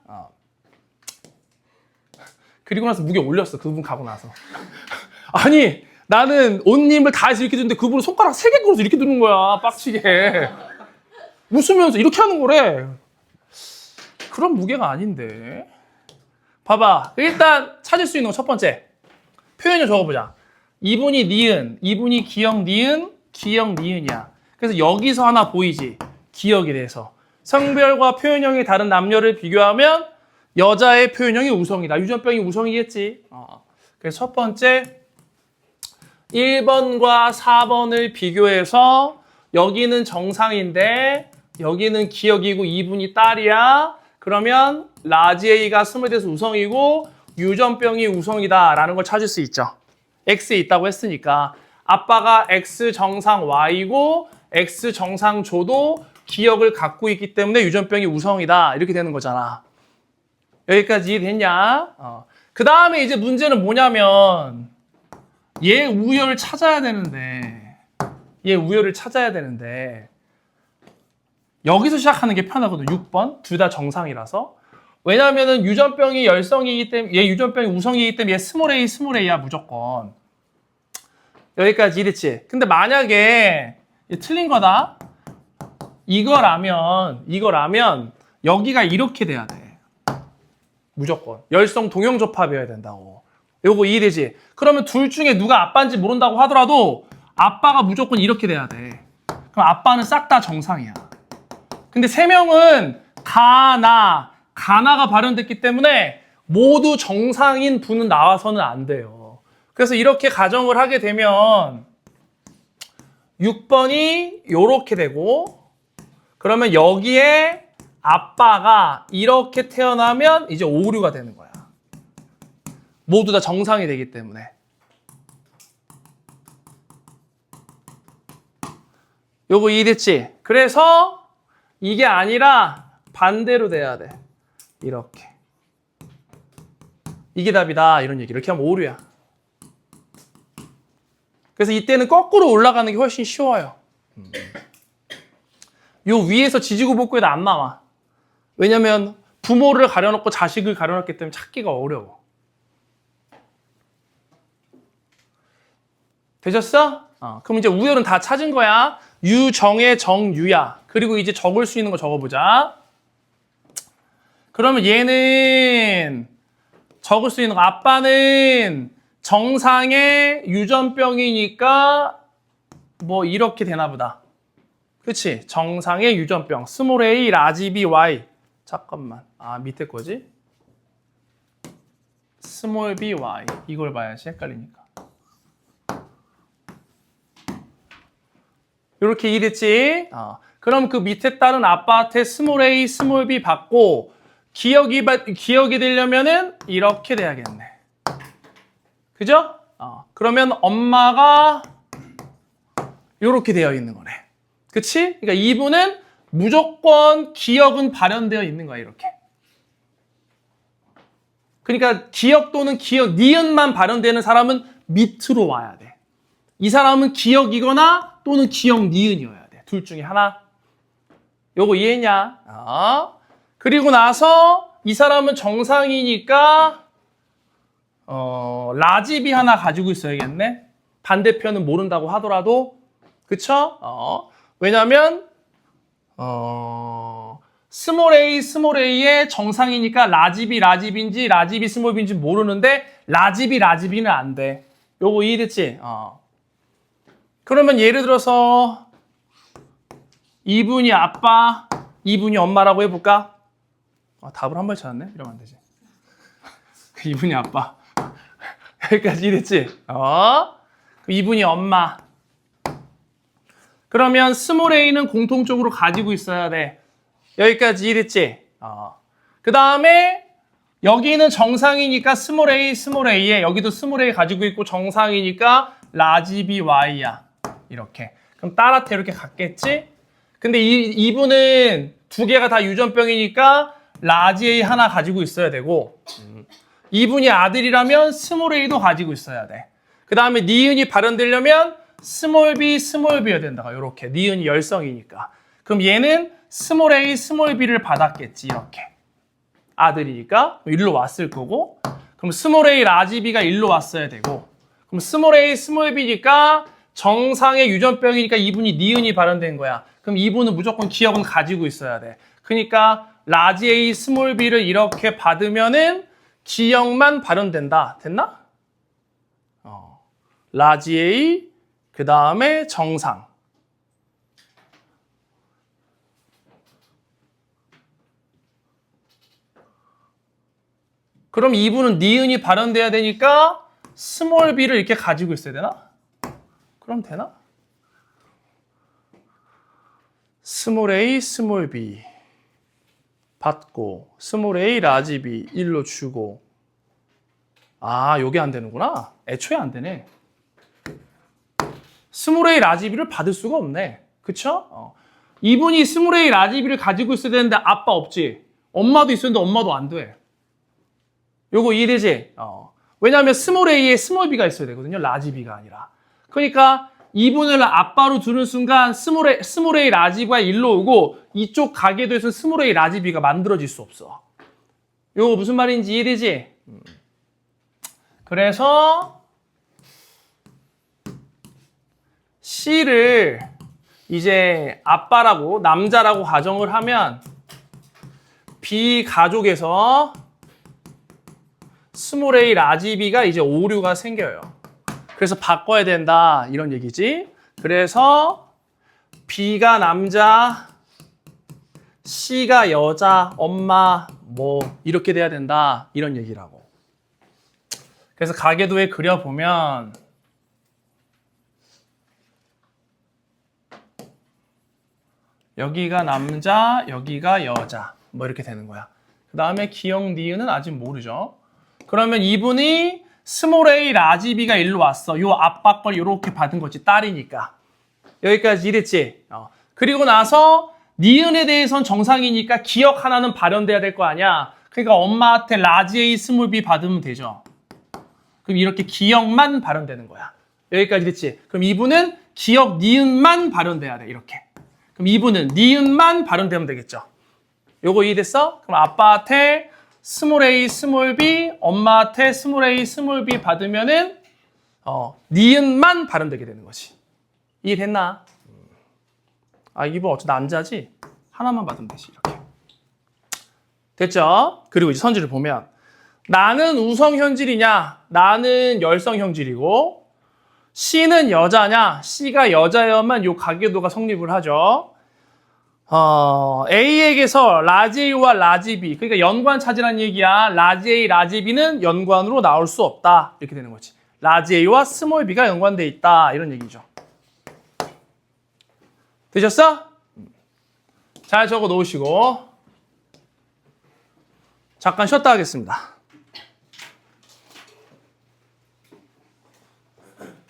그리고 나서 무게 올렸어. 그분 가고 나서. 아니, 나는 온님을 다 해서 이렇게 드는데 그분은 손가락 3개 걸어서 이렇게 드는 거야. 빡치게. 웃으면서 이렇게 하는 거래. 그런 무게가 아닌데. 봐봐. 일단 찾을 수 있는 거 첫 번째. 표현을 적어보자. 이분이 니은, 이분이 기역 니은, 기역 니은이야. 그래서 여기서 하나 보이지? 기역에 대해서. 성별과 표현형이 다른 남녀를 비교하면 여자의 표현형이 우성이다. 유전병이 우성이겠지. 그래서 첫 번째 1번과 4번을 비교해서 여기는 정상인데 여기는 기역이고 2분이 딸이야. 그러면 라지 A가 20대에서 우성이고 유전병이 우성이다라는 걸 찾을 수 있죠. X에 있다고 했으니까 아빠가 X 정상 Y고 X 정상 조도 기역을 갖고 있기 때문에 유전병이 우성이다. 이렇게 되는 거잖아. 여기까지 이해됐냐? 그 다음에 이제 문제는 뭐냐면 얘 우열을 찾아야 되는데 여기서 시작하는 게 편하거든. 6번 둘 다 정상이라서. 왜냐면은 유전병이 열성이기 때문에 얘 유전병이 우성이기 때문에 얘 스몰 A야 무조건. 여기까지 이해됐지? 근데 만약에 얘 틀린 거다. 이거라면 여기가 이렇게 돼야 돼. 무조건. 열성 동형접합이어야 된다고. 요거 이해되지? 그러면 둘 중에 누가 아빠인지 모른다고 하더라도 아빠가 무조건 이렇게 돼야 돼. 그럼 아빠는 싹 다 정상이야. 근데 3명은 가나가 발현됐기 때문에 모두 정상인 분은 나와서는 안 돼요. 그래서 이렇게 가정을 하게 되면 6번이 이렇게 되고 그러면 여기에 아빠가 이렇게 태어나면 이제 오류가 되는 거야. 모두 다 정상이 되기 때문에. 요거 이해됐지? 그래서 이게 아니라 반대로 돼야 돼. 이렇게. 이게 답이다. 이런 얘기. 이렇게 하면 오류야. 그래서 이때는 거꾸로 올라가는 게 훨씬 쉬워요. 요 위에서 지지고 볶고에도 안 나와. 왜냐면 부모를 가려놓고 자식을 가려놨기 때문에 찾기가 어려워. 되셨어? 그럼 이제 우열은 다 찾은 거야. 유정의 정유야. 그리고 이제 적을 수 있는 거 적어보자. 그러면 얘는 적을 수 있는 거. 아빠는 정상의 유전병이니까 뭐 이렇게 되나 보다. 그치? 정상의 유전병. 스몰 a, 라지 b, y. 잠깐만. 밑에 거지? 스몰 b, y. 이걸 봐야지. 헷갈리니까. 이렇게 이랬지? 그럼 그 밑에 딸은 아빠한테 스몰 a, 스몰 b 받고 기억이 되려면은 이렇게 돼야겠네. 그죠? 그러면 엄마가 이렇게 되어 있는 거네. 그치? 그러니까 이분은 무조건 기억은 발현되어 있는 거야, 이렇게. 그러니까 기억 또는 니은만 발현되는 사람은 밑으로 와야 돼. 이 사람은 기억이거나 또는 기억 니은이어야 돼. 둘 중에 하나. 요거 이해했냐? 그리고 나서 이 사람은 정상이니까 라집이 하나 가지고 있어야겠네. 반대편은 모른다고 하더라도. 그쵸? 왜냐면 스몰 a의 정상이니까 라집이 스몰 b인지 모르는데 라집이는 안 돼. 요거 이해됐지? 그러면 예를 들어서 이분이 아빠, 이분이 엄마라고 해볼까? 답을 한 번 찾았네? 이러면 안 되지. 이분이 아빠. 여기까지 이해됐지? 이분이 엄마. 그러면 스몰 a는 공통적으로 가지고 있어야 돼. 여기까지 이해됐지? 그 다음에 여기는 정상이니까 스몰 a에 여기도 스몰 a 가지고 있고 정상이니까 라지 b, y야. 이렇게. 그럼 딸한테 이렇게 갔겠지? 근데 이분은 두 개가 다 유전병이니까 라지 A 하나 가지고 있어야 되고 이분이 아들이라면 스몰 a도 가지고 있어야 돼. 그 다음에 니은이 발현되려면 스몰 b여야 된다. 이렇게. 니은이 열성이니까. 그럼 얘는 스몰 a, 스몰 b를 받았겠지. 이렇게. 아들이니까 일로 왔을 거고 그럼 스몰 a, 라지 b가 일로 왔어야 되고 그럼 스몰 a, 스몰 b니까 정상의 유전병이니까 이분이 니은이 발현된 거야. 그럼 이분은 무조건 기억은 가지고 있어야 돼. 그러니까 라지 A, 스몰 b를 이렇게 받으면은 기억만 발현된다. 됐나? 라지 A, 그 다음에 정상. 그럼 이분은 니은이 발현돼야 되니까 스몰 b를 이렇게 가지고 있어야 되나? 그럼 되나? 스몰 a, 스몰 b 받고 스몰 a, 라지 b 1로 주고 요게 안 되는구나. 애초에 안 되네. 스몰 a, 라지 b를 받을 수가 없네. 그쵸? 이분이 스몰 a, 라지 b를 가지고 있어야 되는데 아빠 없지. 엄마도 있었는데 엄마도 안 돼. 요거 이해되지? 왜냐하면 스몰 a에 스몰 b가 있어야 되거든요. 라지 b가 아니라. 그러니까 이분을 아빠로 두는 순간 스몰 A 라지가 일로 오고 이쪽 가계도에서는 스몰 A 라지 B가 만들어질 수 없어. 이거 무슨 말인지 이해되지? 그래서 C를 이제 아빠라고 남자라고 가정을 하면 B 가족에서 스몰 A 라지 B가 이제 오류가 생겨요. 그래서 바꿔야 된다 이런 얘기지. 그래서 B가 남자, C가 여자, 엄마 뭐 이렇게 돼야 된다 이런 얘기라고. 그래서 가계도에 그려보면 여기가 남자, 여기가 여자 뭐 이렇게 되는 거야. 그 다음에 기억 니은은 아직 모르죠. 그러면 이분이 스몰 a, 라지 b가 일로 왔어. 요 아빠 걸 이렇게 받은 거지. 딸이니까. 여기까지 이랬지. 그리고 나서 니은에 대해선 정상이니까 기억 하나는 발현돼야 될 거 아니야. 그러니까 엄마한테 라지 a, 스몰 b 받으면 되죠. 그럼 이렇게 기억만 발현되는 거야. 여기까지 됐지? 그럼 이분은 기억 니은만 발현돼야 돼. 이렇게. 그럼 이분은 니은만 발현되면 되겠죠. 요거 이해됐어? 그럼 아빠한테 스몰 a, 스몰 b, 엄마한테 스몰 a, 스몰 b 받으면은 니은만 발현되게 되는 거지. 이해됐나? 이분 어차피 난자지? 하나만 받으면 되지. 이렇게. 됐죠? 그리고 이제 선지를 보면 나는 우성현질이냐? 나는 열성현질이고 C는 여자냐? C가 여자여만 요 가계도가 성립을 하죠. A에게서 라지 A와 라지 B, 그러니까 연관 찾으라는 얘기야. 라지 A, 라지 B는 연관으로 나올 수 없다. 이렇게 되는 거지. 라지 A와 스몰 B가 연관돼 있다. 이런 얘기죠. 되셨어? 잘 적어 놓으시고 잠깐 쉬었다 하겠습니다.